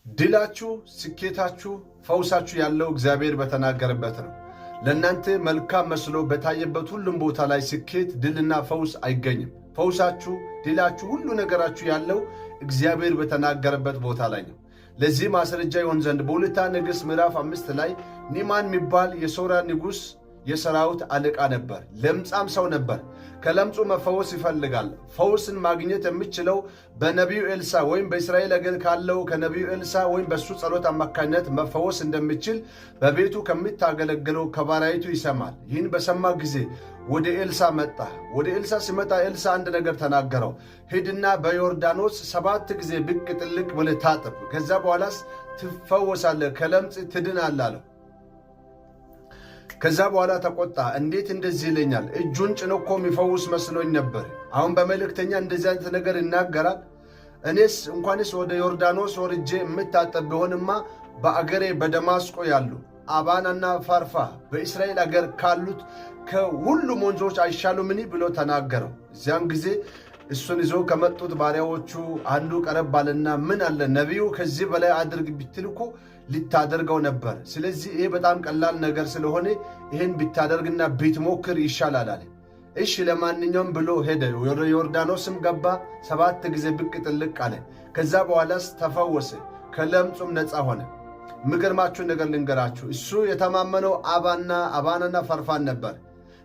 ድላችሁ ስኬታችሁ ፈውሳችሁ ያለው እግዚአብሔር በተናገረበት ነው። ለእናንተ መልካም መስሎ በታየበት ሁሉም ቦታ ላይ ስኬት ድልና ፈውስ አይገኝም። ፈውሳችሁ ድላችሁ ሁሉ ነገራችሁ ያለው እግዚአብሔር በተናገረበት ቦታ ላይ ነው። ለዚህ ማስረጃ ይሆን ዘንድ በሁለተኛ ነገሥት ምዕራፍ 5 ላይ ኒዕማን የሚባል የሶርያ ንጉሥ የሰራዊት አለቃ ነበር። ለምጻም ሰው ነበር። ከለምጹ መፈወስ ይፈልጋል። ፈውስን ማግኘት የሚችለው በነቢዩ ኤልሳ ወይም በእስራኤል አገር ካለው ከነቢዩ ኤልሳ ወይም በሱ ጸሎት አማካኝነት መፈወስ እንደሚችል በቤቱ ከሚታገለግለው ከባሪያይቱ ይሰማል። ይህን በሰማ ጊዜ ወደ ኤልሳ መጣ። ወደ ኤልሳ ሲመጣ ኤልሳ አንድ ነገር ተናገረው። ሂድና በዮርዳኖስ 7 ጊዜ ብቅ ጥልቅ ብለህ ታጠብ፣ ከዛ በኋላስ ትፈወሳለህ፣ ከለምጽ ትድናለህ አለው። ከዛ በኋላ ተቆጣ። እንዴት እንደዚህ ይለኛል? እጁን ጭኖ እኮ የሚፈውስ መስሎኝ ነበር። አሁን በመልእክተኛ እንደዚህ አይነት ነገር ይናገራል? እኔስ እንኳንስ ወደ ዮርዳኖስ ወርጄ የምታጠብ ቢሆንማ በአገሬ በደማስቆ ያሉ አባናና ፋርፋ በእስራኤል አገር ካሉት ከሁሉም ወንዞች አይሻሉምን ብሎ ተናገረው። እዚያን ጊዜ እሱን ይዞ ከመጡት ባሪያዎቹ አንዱ ቀረብ ባለና ምን አለ ነቢዩ ከዚህ በላይ አድርግ ብትልኩ ልታደርገው ነበር። ስለዚህ ይሄ በጣም ቀላል ነገር ስለሆነ ይህን ብታደርግና ብትሞክር ይሻላል አለ። እሺ ለማንኛውም ብሎ ሄደ። ወደ ዮርዳኖስም ገባ። 7 ጊዜ ብቅ ጥልቅ አለ። ከዛ በኋላስ ተፈወሰ፣ ከለምጹም ነፃ ሆነ። ምገርማችሁ ነገር ልንገራችሁ። እሱ የተማመነው አባናና ፈርፋን ነበር።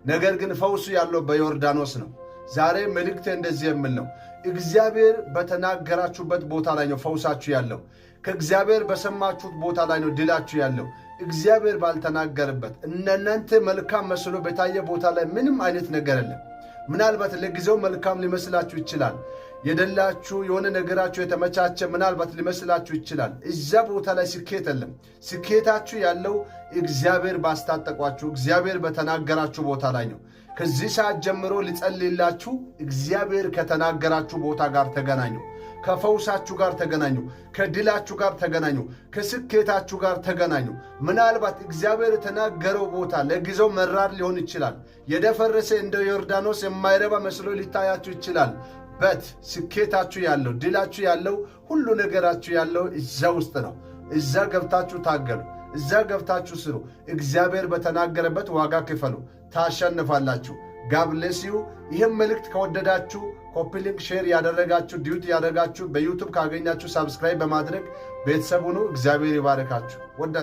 ነገር ግን ፈውሱ ያለው በዮርዳኖስ ነው። ዛሬ መልእክቴ እንደዚህ የሚል ነው። እግዚአብሔር በተናገራችሁበት ቦታ ላይ ነው ፈውሳችሁ ያለው። ከእግዚአብሔር በሰማችሁት ቦታ ላይ ነው ድላችሁ ያለው። እግዚአብሔር ባልተናገረበት እናንተ መልካም መስሎ በታየ ቦታ ላይ ምንም አይነት ነገር የለም። ምናልባት ለጊዜው መልካም ሊመስላችሁ ይችላል። የደላችሁ የሆነ ነገራችሁ የተመቻቸ ምናልባት ሊመስላችሁ ይችላል። እዛ ቦታ ላይ ስኬት የለም። ስኬታችሁ ያለው እግዚአብሔር ባስታጠቋችሁ እግዚአብሔር በተናገራችሁ ቦታ ላይ ነው። ከዚህ ሰዓት ጀምሮ ሊጸልይላችሁ እግዚአብሔር ከተናገራችሁ ቦታ ጋር ተገናኙ። ከፈውሳችሁ ጋር ተገናኙ። ከድላችሁ ጋር ተገናኙ። ከስኬታችሁ ጋር ተገናኙ። ምናልባት እግዚአብሔር የተናገረው ቦታ ለጊዜው መራር ሊሆን ይችላል። የደፈረሰ እንደ ዮርዳኖስ የማይረባ መስሎ ሊታያችሁ ይችላል። ስኬታችሁ ያለው ድላችሁ ያለው ሁሉ ነገራችሁ ያለው እዛ ውስጥ ነው። እዛ ገብታችሁ ታገሉ። እዛ ገብታችሁ ስሩ። እግዚአብሔር በተናገረበት ዋጋ ክፈሉ። ታሸንፋላችሁ። ጋብሌሲዩ። ይህም መልእክት ከወደዳችሁ ኮፒ ሊንክ ሼር ያደረጋችሁ ዲዩት ያደረጋችሁ በዩቱብ ካገኛችሁ ሳብስክራይብ በማድረግ ቤተሰብ ሁኑ። እግዚአብሔር ይባረካችሁ።